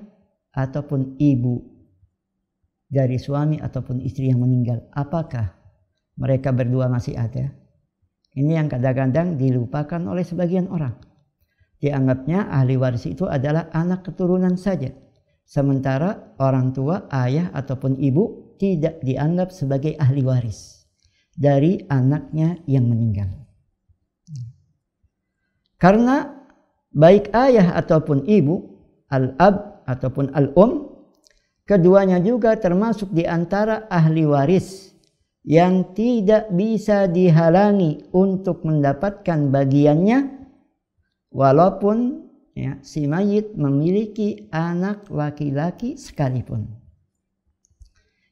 ataupun ibu dari suami ataupun istri yang meninggal. Apakah mereka berdua masih ada? Ini yang kadang-kadang dilupakan oleh sebagian orang. Dianggapnya ahli waris itu adalah anak keturunan saja. Sementara orang tua, ayah ataupun ibu tidak dianggap sebagai ahli waris dari anaknya yang meninggal. Karena baik ayah ataupun ibu, al-ab ataupun al-um, keduanya juga termasuk di antara ahli waris yang tidak bisa dihalangi untuk mendapatkan bagiannya walaupun si mayit memiliki anak laki-laki sekalipun.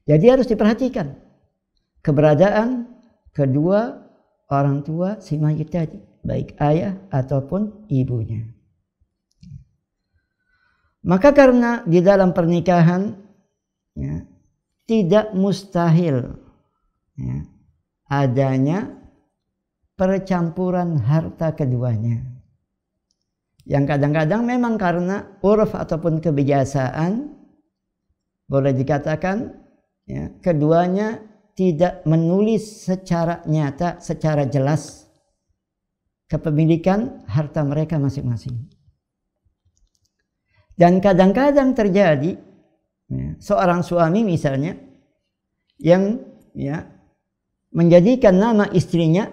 Jadi harus diperhatikan keberadaan kedua orang tua si mayit tadi, baik ayah ataupun ibunya. Maka karena di dalam pernikahan tidak mustahil adanya percampuran harta keduanya. Yang kadang-kadang memang karena urf ataupun kebiasaan boleh dikatakan keduanya tidak menulis secara nyata, secara jelas kepemilikan harta mereka masing-masing. Dan kadang-kadang terjadi seorang suami misalnya yang menjadikan nama istrinya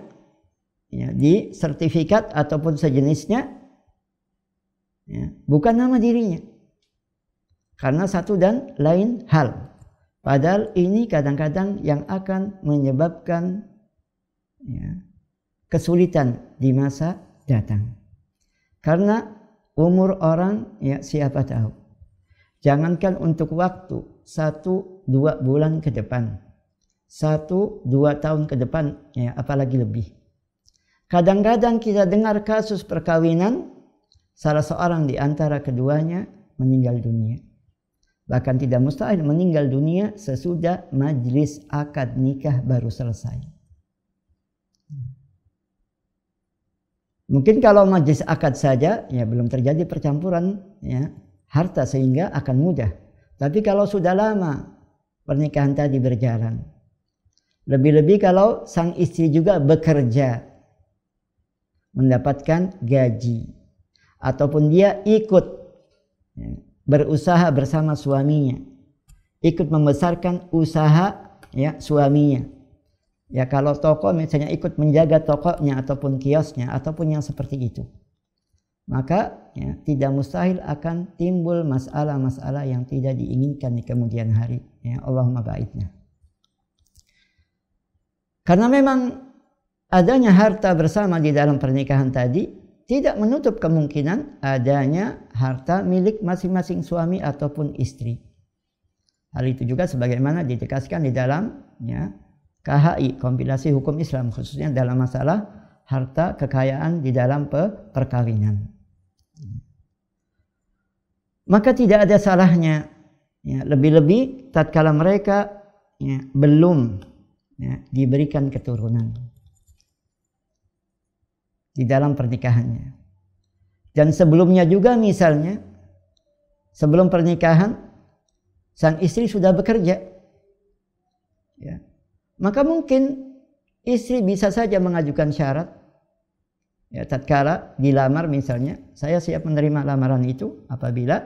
di sertifikat ataupun sejenisnya bukan nama dirinya, karena satu dan lain hal. Padahal ini kadang-kadang yang akan menyebabkan kesulitan di masa datang. Karena umur orang siapa tahu. Jangankan untuk waktu 1-2 bulan ke depan, 1-2 tahun ke depan, apalagi lebih. Kadang-kadang kita dengar kasus perkawinan, salah seorang di antara keduanya meninggal dunia. Bahkan tidak mustahil meninggal dunia sesudah majlis akad nikah baru selesai. Mungkin kalau majlis akad saja belum terjadi percampuran harta sehingga akan mudah. Tapi kalau sudah lama pernikahan tadi berjalan, lebih-lebih kalau sang istri juga bekerja, mendapatkan gaji, ataupun dia ikut berusaha bersama suaminya, ikut membesarkan usaha suaminya. Kalau toko misalnya ikut menjaga tokonya ataupun kiosnya ataupun yang seperti itu, maka tidak mustahil akan timbul masalah-masalah yang tidak diinginkan di kemudian hari. Allahumma ba'idna. Karena memang adanya harta bersama di dalam pernikahan tadi tidak menutup kemungkinan adanya harta milik masing-masing suami ataupun istri. Hal itu juga sebagaimana ditegaskan di dalam KHI, kompilasi hukum Islam, khususnya dalam masalah harta kekayaan di dalam perkawinan. Maka tidak ada salahnya lebih-lebih tatkala mereka belum diberikan keturunan di dalam pernikahannya. Dan sebelumnya juga misalnya sebelum pernikahan sang istri sudah bekerja, maka mungkin istri bisa saja mengajukan syarat tatkala dilamar misalnya, saya siap menerima lamaran itu apabila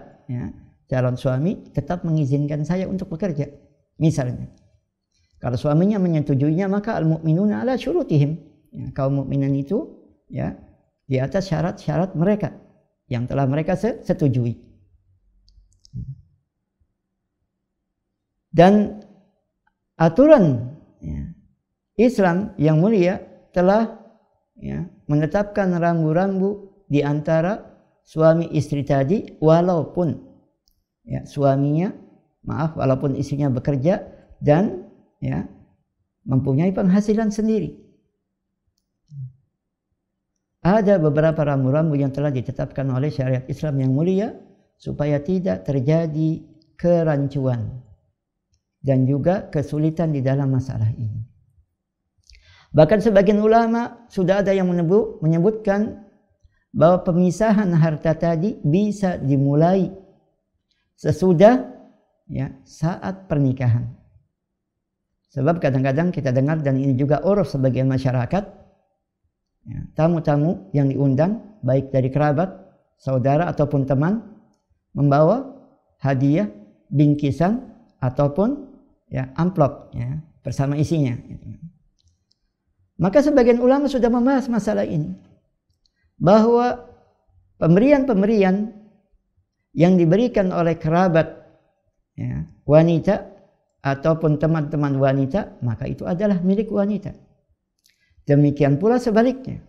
calon suami tetap mengizinkan saya untuk bekerja misalnya. Kalau suaminya menyetujuinya, maka al-mu'minuna ala syurutihim, kaum mukminin itu di atas syarat-syarat mereka yang telah mereka setujui. Dan aturan Islam yang mulia telah menetapkan rambu-rambu di antara suami istri tadi, walaupun walaupun istrinya bekerja dan mempunyai penghasilan sendiri. Ada beberapa rambu-rambu yang telah ditetapkan oleh syariat Islam yang mulia supaya tidak terjadi kerancuan dan juga kesulitan di dalam masalah ini. Bahkan sebagian ulama sudah ada yang menyebutkan bahwa pemisahan harta tadi bisa dimulai sesudah saat pernikahan. Sebab kadang-kadang kita dengar, dan ini juga uruf sebagian masyarakat, tamu-tamu yang diundang baik dari kerabat, saudara ataupun teman membawa hadiah, bingkisan ataupun amplop bersama isinya. Maka sebagian ulama sudah membahas masalah ini, bahwa pemberian-pemberian yang diberikan oleh kerabat wanita ataupun teman-teman wanita, maka itu adalah milik wanita. Demikian pula sebaliknya,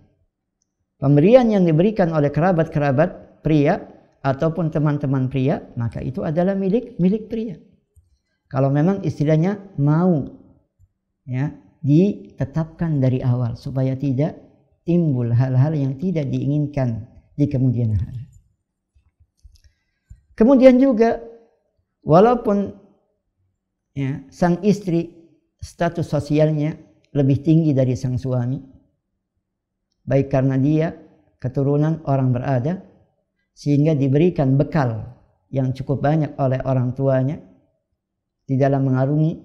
pemberian yang diberikan oleh kerabat-kerabat pria ataupun teman-teman pria, maka itu adalah milik pria. Kalau memang istilahnya mau ditetapkan dari awal supaya tidak timbul hal-hal yang tidak diinginkan di kemudian hari. Kemudian juga walaupun sang istri status sosialnya lebih tinggi dari sang suami, baik karena dia keturunan orang berada sehingga diberikan bekal yang cukup banyak oleh orang tuanya di dalam mengarungi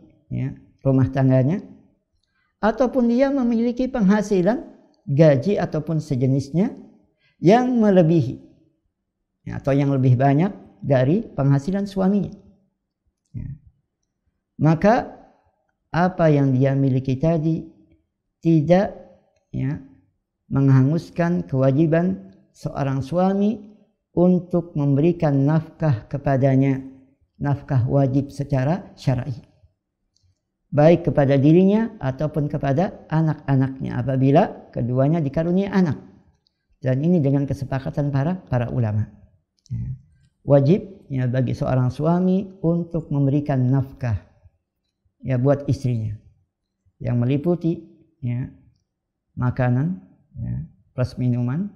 rumah tangganya, ataupun dia memiliki penghasilan gaji ataupun sejenisnya yang melebihi atau yang lebih banyak dari penghasilan suaminya, maka apa yang dia miliki tadi tidak menghanguskan kewajiban seorang suami untuk memberikan nafkah kepadanya, nafkah wajib secara syar'i, baik kepada dirinya ataupun kepada anak-anaknya apabila keduanya dikaruniai anak. Dan ini dengan kesepakatan para ulama. Wajib bagi seorang suami untuk memberikan nafkah buat istrinya, yang meliputi makanan plus minuman,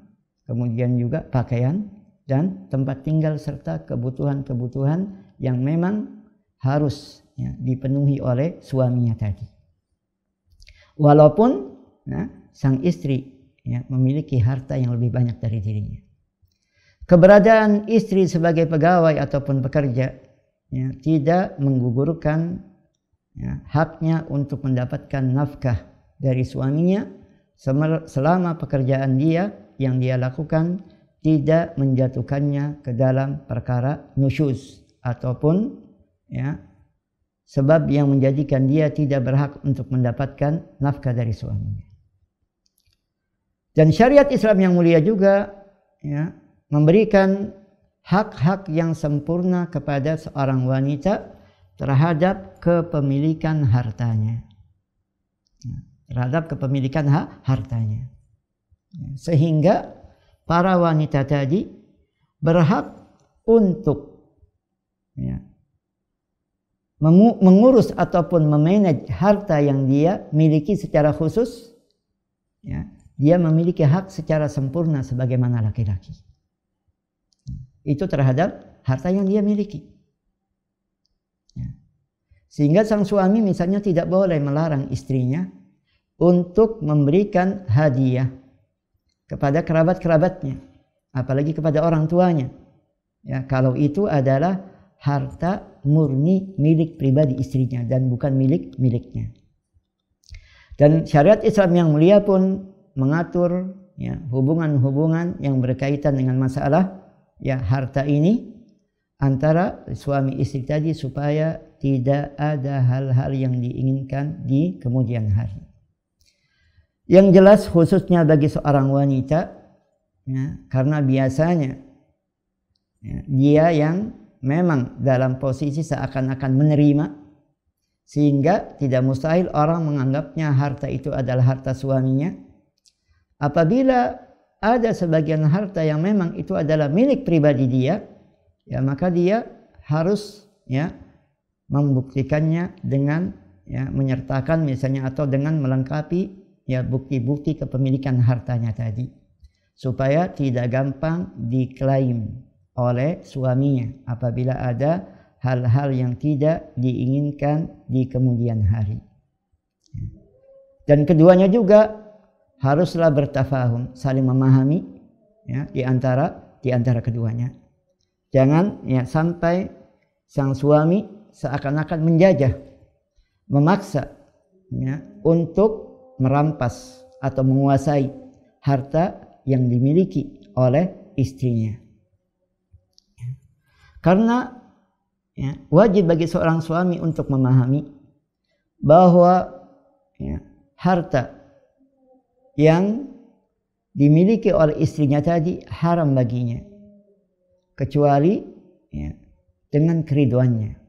kemudian juga pakaian dan tempat tinggal serta kebutuhan-kebutuhan yang memang harus dipenuhi oleh suaminya tadi. Walaupun sang istri memiliki harta yang lebih banyak dari dirinya. Keberadaan istri sebagai pegawai ataupun pekerja tidak menggugurkan haknya untuk mendapatkan nafkah dari suaminya selama pekerjaan dia yang dia lakukan tidak menjatuhkannya ke dalam perkara nusyuz ataupun sebab yang menjadikan dia tidak berhak untuk mendapatkan nafkah dari suaminya. Dan syariat Islam yang mulia juga memberikan hak-hak yang sempurna kepada seorang wanita terhadap kepemilikan hartanya. Terhadap kepemilikan hartanya. Sehingga para wanita tadi berhak untuk mengurus ataupun memanage harta yang dia miliki secara khusus. Dia memiliki hak secara sempurna sebagaimana laki-laki. Itu terhadap harta yang dia miliki. Sehingga sang suami misalnya tidak boleh melarang istrinya untuk memberikan hadiah kepada kerabat-kerabatnya, apalagi kepada orang tuanya. Kalau itu adalah harta murni milik pribadi istrinya dan bukan miliknya. Dan syariat Islam yang mulia pun mengatur hubungan-hubungan yang berkaitan dengan masalah harta ini antara suami istri tadi supaya tidak ada hal-hal yang diinginkan di kemudian hari. Yang jelas khususnya bagi seorang wanita karena biasanya dia yang memang dalam posisi seakan-akan menerima, sehingga tidak mustahil orang menganggapnya harta itu adalah harta suaminya. Apabila ada sebagian harta yang memang itu adalah milik pribadi dia, maka dia harus membuktikannya dengan menyertakan misalnya atau dengan melengkapi bukti-bukti kepemilikan hartanya tadi, supaya tidak gampang diklaim oleh suaminya apabila ada hal-hal yang tidak diinginkan di kemudian hari. Dan keduanya juga haruslah bertafahum, saling memahami ya, di antara keduanya. Jangan ya sampai sang suami seakan-akan menjajah, memaksa ya, untuk merampas atau menguasai harta yang dimiliki oleh istrinya. Karena ya, wajib bagi seorang suami untuk memahami bahwa ya, harta yang dimiliki oleh istrinya tadi haram baginya, kecuali ya, dengan keriduannya.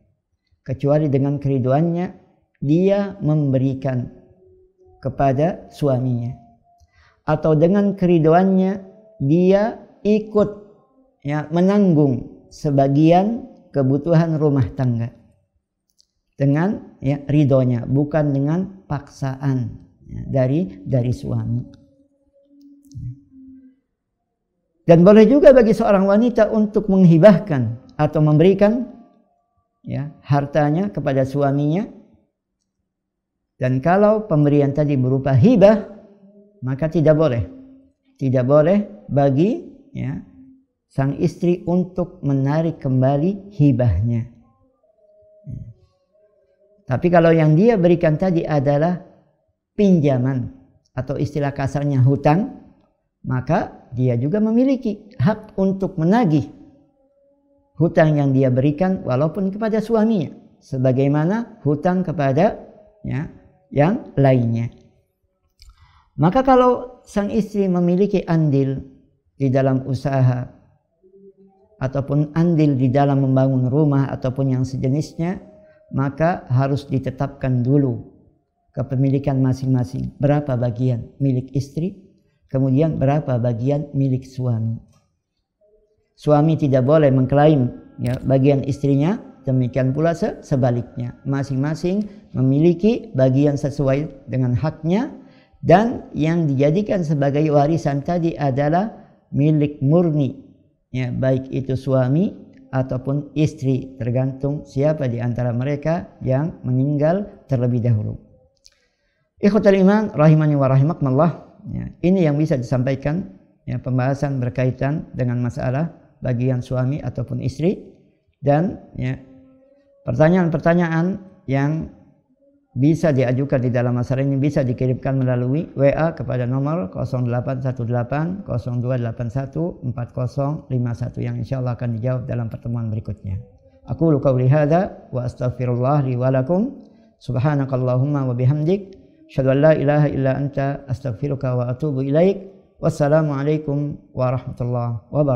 Kecuali dengan keriduannya dia memberikan kepada suaminya, atau dengan keriduannya dia ikut ya, menanggung sebagian kebutuhan rumah tangga dengan ya, ridhonya, bukan dengan paksaan ya, dari suami. Dan boleh juga bagi seorang wanita untuk menghibahkan atau memberikan ya, hartanya kepada suaminya. Dan kalau pemberian tadi berupa hibah, maka tidak boleh bagi ya, sang istri untuk menarik kembali hibahnya. Tapi kalau yang dia berikan tadi adalah pinjaman atau istilah kasarnya hutang, maka dia juga memiliki hak untuk menagih hutang yang dia berikan walaupun kepada suaminya, sebagaimana hutang kepada ya, yang lainnya. Maka kalau sang istri memiliki andil di dalam usaha ataupun andil di dalam membangun rumah ataupun yang sejenisnya, maka harus ditetapkan dulu kepemilikan masing-masing. Berapa bagian milik istri, kemudian berapa bagian milik suami. Suami tidak boleh mengklaim ya, bagian istrinya, demikian pula sebaliknya. Masing-masing memiliki bagian sesuai dengan haknya, dan yang dijadikan sebagai warisan tadi adalah milik murni ya, baik itu suami ataupun istri, tergantung siapa di antara mereka yang meninggal terlebih dahulu. Ikhwatal iman rahimani wa rahimakumullah, ya, ini yang bisa disampaikan ya, pembahasan berkaitan dengan masalah bagian suami ataupun istri. Dan ya, pertanyaan-pertanyaan yang bisa diajukan di dalam masalah ini bisa dikirimkan melalui WA kepada nomor 0818 0281 4051 yang insyaallah akan dijawab dalam pertemuan berikutnya. Aqulu qouli hadza wa astaghfirullah li wa lakum. Subhanakallahumma wa bihamdik, asyhadu an la ilaha illa anta, astaghfiruka wa atubu ilaik. Wassalamualaikum warahmatullahi wabarakatuh.